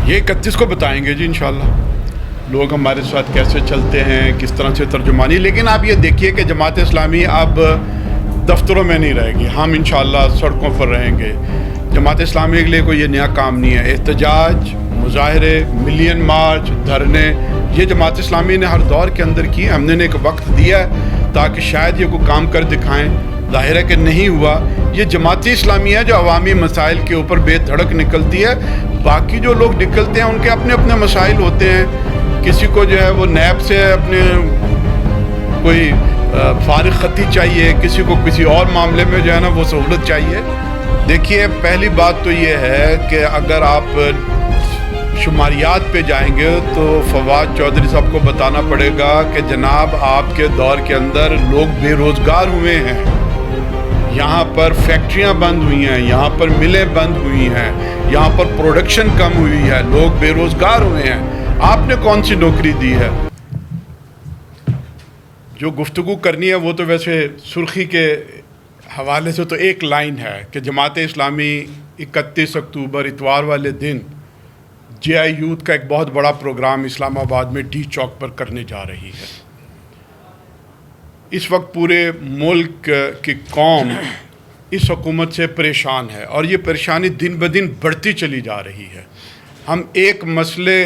یہ 31 کو بتائیں گے جی انشاءاللہ لوگ ہمارے ساتھ کیسے چلتے ہیں، کس طرح سے ترجمانی. لیکن آپ یہ دیکھیے کہ جماعت اسلامی اب دفتروں میں نہیں رہے گی، ہم انشاءاللہ سڑکوں پر رہیں گے. جماعت اسلامی کے لیے کوئی یہ نیا کام نہیں ہے. احتجاج، مظاہرے، ملین مارچ، دھرنے، یہ جماعت اسلامی نے ہر دور کے اندر کی. ہم نے ایک وقت دیا ہے تاکہ شاید یہ کوئی کام کر دکھائیں. ظاہر ہے کہ نہیں ہوا. یہ جماعت اسلامی ہے جو عوامی مسائل کے اوپر بے دھڑک نکلتی ہے. باقی جو لوگ نکلتے ہیں ان کے اپنے اپنے مسائل ہوتے ہیں. کسی کو جو ہے وہ نیب سے اپنے کوئی فارغ خطی چاہیے، کسی کو کسی اور معاملے میں جو ہے نا وہ سہولت چاہیے. دیکھیے پہلی بات تو یہ ہے کہ اگر آپ شماریات پہ جائیں گے تو فواد چودھری صاحب کو بتانا پڑے گا کہ جناب آپ کے دور کے اندر لوگ بے روزگار ہوئے ہیں. یہاں پر فیکٹریاں بند ہوئی ہیں، یہاں پر ملیں بند ہوئی ہیں، یہاں پر پروڈکشن کم ہوئی ہے، لوگ بے روزگار ہوئے ہیں. آپ نے کون سی نوکری دی ہے؟ جو گفتگو کرنی ہے وہ تو ویسے سرخی کے حوالے سے تو ایک لائن ہے کہ جماعت اسلامی 31 اکتوبر اتوار والے دن جے آئی یوتھ کا ایک بہت بڑا پروگرام اسلام آباد میں ڈی چوک پر کرنے جا رہی ہے. اس وقت پورے ملک کی قوم اس حکومت سے پریشان ہے اور یہ پریشانی دن بدن بڑھتی چلی جا رہی ہے. ہم ایک مسئلے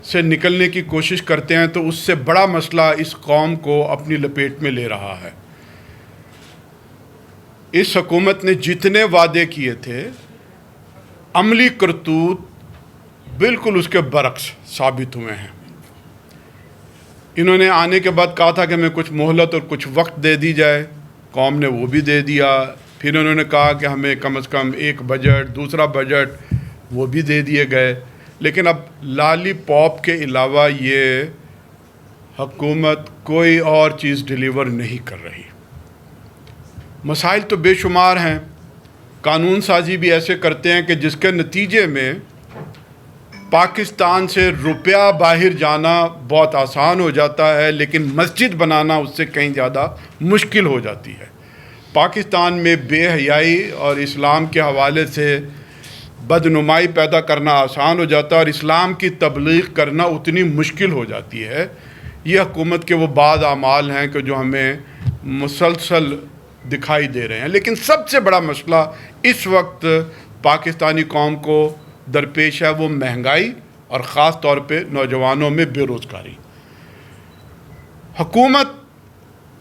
سے نکلنے کی کوشش کرتے ہیں تو اس سے بڑا مسئلہ اس قوم کو اپنی لپیٹ میں لے رہا ہے. اس حکومت نے جتنے وعدے کیے تھے عملی کرتوت بالکل اس کے برعکس ثابت ہوئے ہیں. انہوں نے آنے کے بعد کہا تھا کہ ہمیں کچھ مہلت اور کچھ وقت دے دی جائے، قوم نے وہ بھی دے دیا. پھر انہوں نے کہا کہ ہمیں کم از کم ایک بجٹ، دوسرا بجٹ وہ بھی دے دیے گئے. لیکن اب لالی پاپ کے علاوہ یہ حکومت کوئی اور چیز ڈیلیور نہیں کر رہی. مسائل تو بے شمار ہیں. قانون سازی بھی ایسے کرتے ہیں کہ جس کے نتیجے میں پاکستان سے روپیہ باہر جانا بہت آسان ہو جاتا ہے لیکن مسجد بنانا اس سے کہیں زیادہ مشکل ہو جاتی ہے. پاکستان میں بے حیائی اور اسلام کے حوالے سے بدنمائی پیدا کرنا آسان ہو جاتا ہے اور اسلام کی تبلیغ کرنا اتنی مشکل ہو جاتی ہے. یہ حکومت کے وہ بعض اعمال ہیں کہ جو ہمیں مسلسل دکھائی دے رہے ہیں. لیکن سب سے بڑا مسئلہ اس وقت پاکستانی قوم کو درپیش ہے وہ مہنگائی اور خاص طور پہ نوجوانوں میں بے روزگاری. حکومت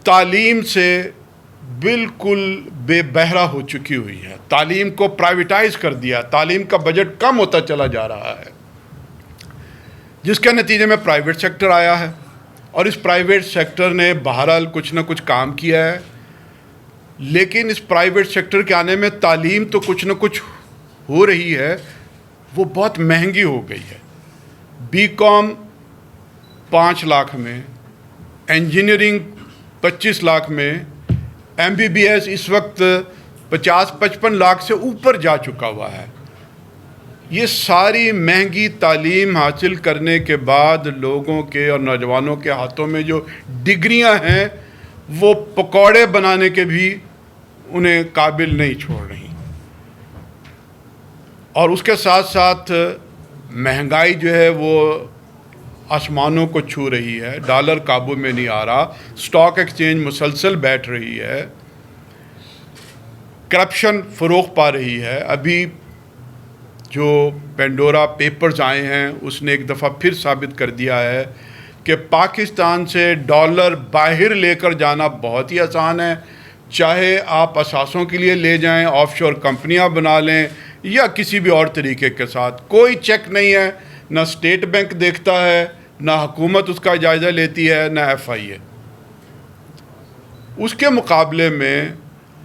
تعلیم سے بالکل بے بہرا ہو چکی ہوئی ہے. تعلیم کو پرائیویٹائز کر دیا. تعلیم کا بجٹ کم ہوتا چلا جا رہا ہے جس کے نتیجے میں پرائیویٹ سیکٹر آیا ہے اور اس پرائیویٹ سیکٹر نے بہرحال کچھ نہ کچھ کام کیا ہے. لیکن اس پرائیویٹ سیکٹر کے آنے میں تعلیم تو کچھ نہ کچھ ہو رہی ہے، وہ بہت مہنگی ہو گئی ہے. بی کام 5 لاکھ میں، انجینئرنگ 25 لاکھ میں، ایم بی بی ایس اس وقت 50-55 لاکھ سے اوپر جا چکا ہوا ہے. یہ ساری مہنگی تعلیم حاصل کرنے کے بعد لوگوں کے اور نوجوانوں کے ہاتھوں میں جو ڈگریاں ہیں وہ پکوڑے بنانے کے بھی انہیں قابل نہیں چھوڑ رہی. اور اس کے ساتھ ساتھ مہنگائی جو ہے وہ آسمانوں کو چھو رہی ہے. ڈالر قابو میں نہیں آ رہا. سٹاک ایکسچینج مسلسل بیٹھ رہی ہے. کرپشن فروغ پا رہی ہے. ابھی جو پینڈورا پیپرز آئے ہیں اس نے ایک دفعہ پھر ثابت کر دیا ہے کہ پاکستان سے ڈالر باہر لے کر جانا بہت ہی آسان ہے. چاہے آپ اثاثوں کے لیے لے جائیں، آف شور کمپنیاں بنا لیں یا کسی بھی اور طریقے کے ساتھ، کوئی چیک نہیں ہے. نہ اسٹیٹ بینک دیکھتا ہے، نہ حکومت اس کا جائزہ لیتی ہے، نہ ایف آئی اے. اس کے مقابلے میں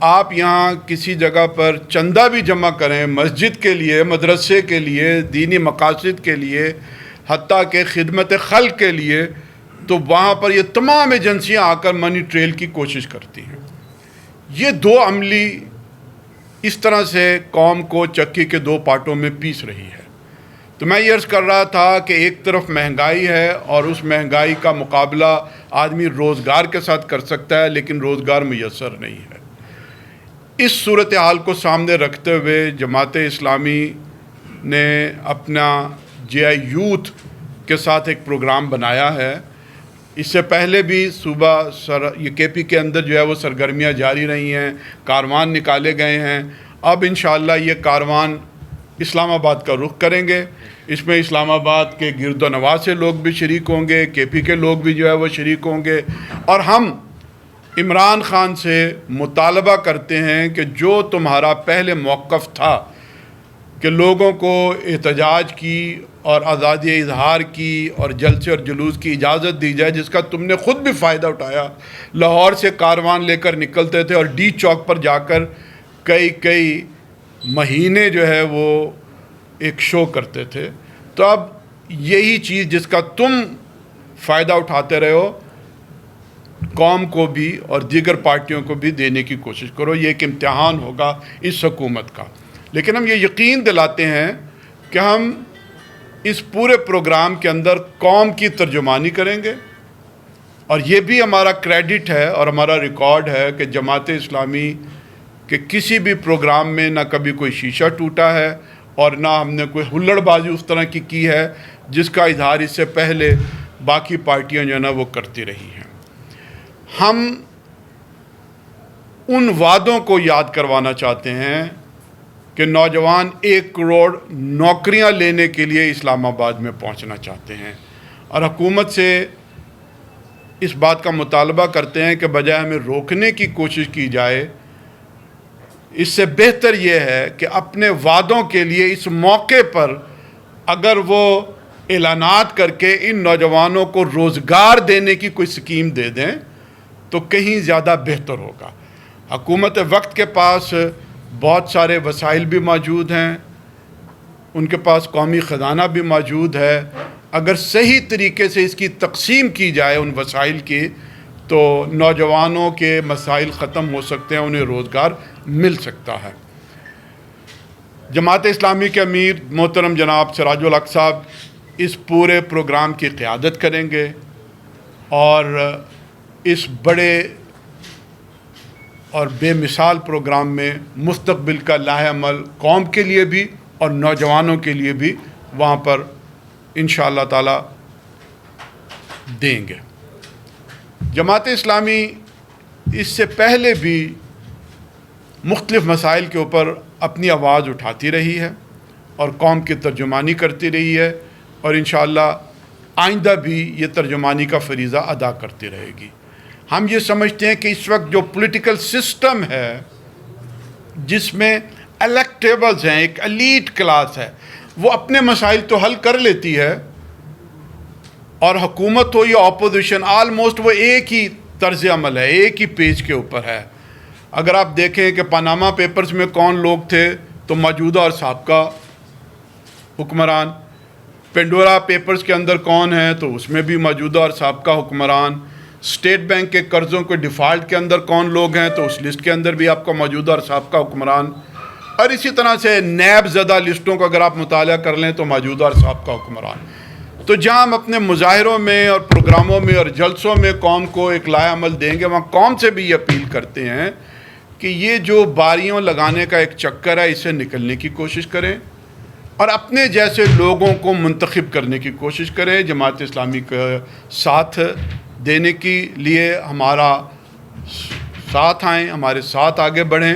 آپ یہاں کسی جگہ پر چندہ بھی جمع کریں مسجد کے لیے، مدرسے کے لیے، دینی مقاصد کے لیے، حتیٰ کہ خدمت خلق کے لیے، تو وہاں پر یہ تمام ایجنسیاں آ کر منی ٹریل کی کوشش کرتی ہیں. یہ دو عملی اس طرح سے قوم کو چکی کے 2 پارٹوں میں پیس رہی ہے. تو میں یہ عرض کر رہا تھا کہ ایک طرف مہنگائی ہے اور اس مہنگائی کا مقابلہ آدمی روزگار کے ساتھ کر سکتا ہے لیکن روزگار میسر نہیں ہے. اس صورتحال کو سامنے رکھتے ہوئے جماعت اسلامی نے اپنا JI یوتھ کے ساتھ ایک پروگرام بنایا ہے. اس سے پہلے بھی صوبہ یہ KP کے اندر جو ہے وہ سرگرمیاں جاری رہی ہیں, کاروان نکالے گئے ہیں. اب انشاءاللہ یہ کاروان اسلام آباد کا رخ کریں گے. اس میں اسلام آباد کے گرد و نواح سے لوگ بھی شریک ہوں گے, KP کے لوگ بھی جو ہے وہ شریک ہوں گے. اور ہم عمران خان سے مطالبہ کرتے ہیں کہ جو تمہارا پہلے موقف تھا کہ لوگوں کو احتجاج کی اور آزادی اظہار کی اور جلسے اور جلوس کی اجازت دی جائے, جس کا تم نے خود بھی فائدہ اٹھایا. لاہور سے کاروان لے کر نکلتے تھے اور D چوک پر جا کر کئی مہینے جو ہے وہ ایک شو کرتے تھے. تو اب یہی چیز جس کا تم فائدہ اٹھاتے رہے ہو, قوم کو بھی اور دیگر پارٹیوں کو بھی دینے کی کوشش کرو. یہ ایک امتحان ہوگا اس حکومت کا. لیکن ہم یہ یقین دلاتے ہیں کہ ہم اس پورے پروگرام کے اندر قوم کی ترجمانی کریں گے. اور یہ بھی ہمارا کریڈٹ ہے اور ہمارا ریکارڈ ہے کہ جماعت اسلامی کے کسی بھی پروگرام میں نہ کبھی کوئی شیشہ ٹوٹا ہے اور نہ ہم نے کوئی ہلڑ بازی اس طرح کی ہے جس کا اظہار اس سے پہلے باقی پارٹیاں جو ہے نا وہ کرتی رہی ہیں. ہم ان وعدوں کو یاد کروانا چاہتے ہیں کہ نوجوان 1 کروڑ نوکریاں لینے کے لیے اسلام آباد میں پہنچنا چاہتے ہیں, اور حکومت سے اس بات کا مطالبہ کرتے ہیں کہ بجائے ہمیں روکنے کی کوشش کی جائے, اس سے بہتر یہ ہے کہ اپنے وعدوں کے لیے اس موقع پر اگر وہ اعلانات کر کے ان نوجوانوں کو روزگار دینے کی کوئی سکیم دے دیں تو کہیں زیادہ بہتر ہوگا. حکومت وقت کے پاس بہت سارے وسائل بھی موجود ہیں, ان کے پاس قومی خزانہ بھی موجود ہے. اگر صحیح طریقے سے اس کی تقسیم کی جائے ان وسائل کی تو نوجوانوں کے مسائل ختم ہو سکتے ہیں, انہیں روزگار مل سکتا ہے. جماعت اسلامی کے امیر محترم جناب سراج الحق صاحب اس پورے پروگرام کی قیادت کریں گے اور اس بڑے اور بے مثال پروگرام میں مستقبل کا لاہ عمل قوم کے لیے بھی اور نوجوانوں کے لیے بھی وہاں پر انشاءاللہ تعالی دیں گے. جماعت اسلامی اس سے پہلے بھی مختلف مسائل کے اوپر اپنی آواز اٹھاتی رہی ہے اور قوم کی ترجمانی کرتی رہی ہے, اور انشاءاللہ آئندہ بھی یہ ترجمانی کا فریضہ ادا کرتی رہے گی. ہم یہ سمجھتے ہیں کہ اس وقت جو پولیٹیکل سسٹم ہے جس میں الیکٹیبلز ہیں, ایک ایلیٹ کلاس ہے, وہ اپنے مسائل تو حل کر لیتی ہے, اور حکومت ہو یا اپوزیشن آلموسٹ وہ ایک ہی طرز عمل ہے, ایک ہی پیج کے اوپر ہے. اگر آپ دیکھیں کہ پاناما پیپرز میں کون لوگ تھے تو موجودہ اور سابقہ حکمران, پینڈورا پیپرز کے اندر کون ہیں تو اس میں بھی موجودہ اور سابقہ حکمران, اسٹیٹ بینک کے قرضوں کے ڈیفالٹ کے اندر کون لوگ ہیں تو اس لسٹ کے اندر بھی آپ کو موجودہ اور سابقہ حکمران, اور اسی طرح سے نیب زدہ لسٹوں کو اگر آپ مطالعہ کر لیں تو موجودہ اور سابقہ حکمران. تو جہاں ہم اپنے مظاہروں میں اور پروگراموں میں اور جلسوں میں قوم کو ایک لائحہ عمل دیں گے, وہاں قوم سے بھی یہ اپیل کرتے ہیں کہ یہ جو باریوں لگانے کا ایک چکر ہے اس سے نکلنے کی کوشش کریں اور اپنے جیسے لوگوں کو منتخب کرنے کی کوشش کریں. جماعت اسلامی کا ساتھ دینے کے لیے ہمارا ساتھ آئیں, ہمارے ساتھ آگے بڑھیں,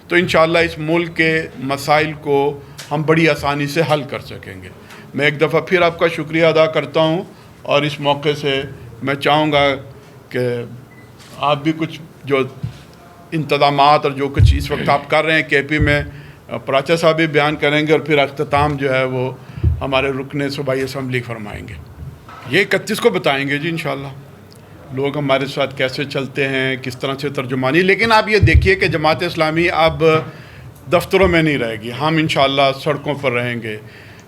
تو انشاءاللہ اس ملک کے مسائل کو ہم بڑی آسانی سے حل کر سکیں گے. میں ایک دفعہ پھر آپ کا شکریہ ادا کرتا ہوں, اور اس موقع سے میں چاہوں گا کہ آپ بھی کچھ جو انتظامات اور جو کچھ اس وقت آپ کر رہے ہیں KP میں, پراچا صاحب بھی بیان کریں گے, اور پھر اختتام جو ہے وہ ہمارے رکن صوبائی اسمبلی فرمائیں گے. یہ 31 کو بتائیں گے جی انشاءاللہ لوگ ہمارے ساتھ کیسے چلتے ہیں, کس طرح سے ترجمانی. لیکن آپ یہ دیکھیے کہ جماعت اسلامی اب دفتروں میں نہیں رہے گی, ہم انشاءاللہ سڑکوں پر رہیں گے.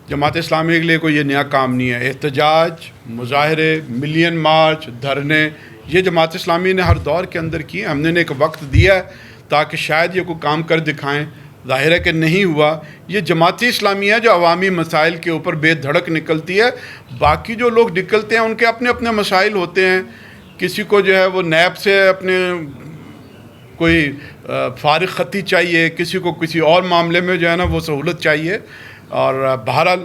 جماعت اسلامی کے لیے کوئی یہ نیا کام نہیں ہے. احتجاج, مظاہرے, ملین مارچ, دھرنے, یہ جماعت اسلامی نے ہر دور کے اندر کیے. ہم نے ایک وقت دیا ہے تاکہ شاید یہ کوئی کام کر دکھائیں, ظاہر ہے کہ نہیں ہوا. یہ جماعت اسلامی ہے جو عوامی مسائل کے اوپر بے دھڑک نکلتی ہے. باقی جو لوگ نکلتے ہیں ان کے اپنے اپنے مسائل ہوتے ہیں. کسی کو جو ہے وہ نیب سے اپنے کوئی فارغ خطی چاہیے, کسی کو کسی اور معاملے میں جو ہے نا وہ سہولت چاہیے. اور بہرحال